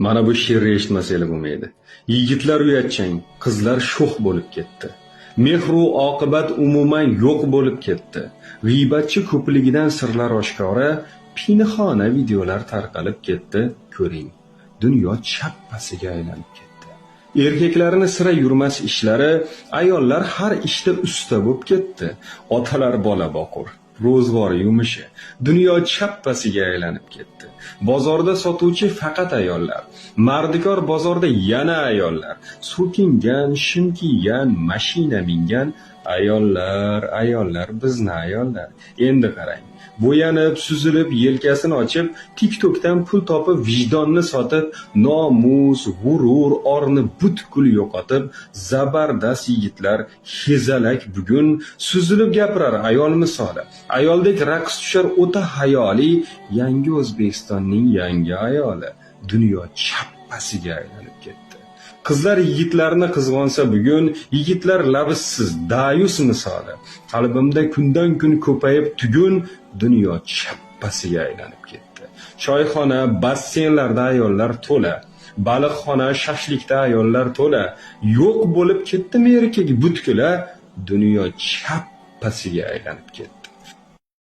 Mana bu she'rni eshitmasanglar bo'lmaydi. Yigitlar uyatchang, qizlar sho'x bo'lib ketdi. Mehru oqibat umuman yo'q bo'lib ketdi. G'iybatchi ko'pligidan sirlar oshkora, pinhona videolar tarqalib ketdi. Ko'ring, dunyo chappasiga aylanib ketdi. Erkaklarni sira yurmas ishlari, ayollar har ishda usta bo'lib ketdi. Otalar bola boqur, ro'zg'or yumishi, dunyo chappasiga aylanib ketdi. Bozorda sotuvchi faqat ayollar, mardikor bozorda yana ayollar, so'kingan, shim kiygan, mashina mingan ayollar, bizni ayollar. Endi qarang, bo'yanib, suzilib, yelkasini ochib, TikTokdan pul topib, vijdonni sotib, nomus, g'urur, orni butkul yo'qotib, zabardast yigitlar hezalak bugun suzilib gapirar ayol misoli. Ayoldek raqs tushar o'ta hayoli, yangi O'zbekistonning yangi ayoli. Dunyo chappasiga aylanib ketdi. Qizlar yigitlarni qizg'onsa bugun, yigitlar labisiz, dayus misoli. Qalbimda kundan kun ko'payib tugun, dunyo chappasiga aylanib ketdi. Choyxona, basseynlarda ayollar to'la, baliqxona, shashlikda ayollar to'la. Yo'q bo'lib ketdimi erkak butkula, dunyo chappasiga aylanib ketdi.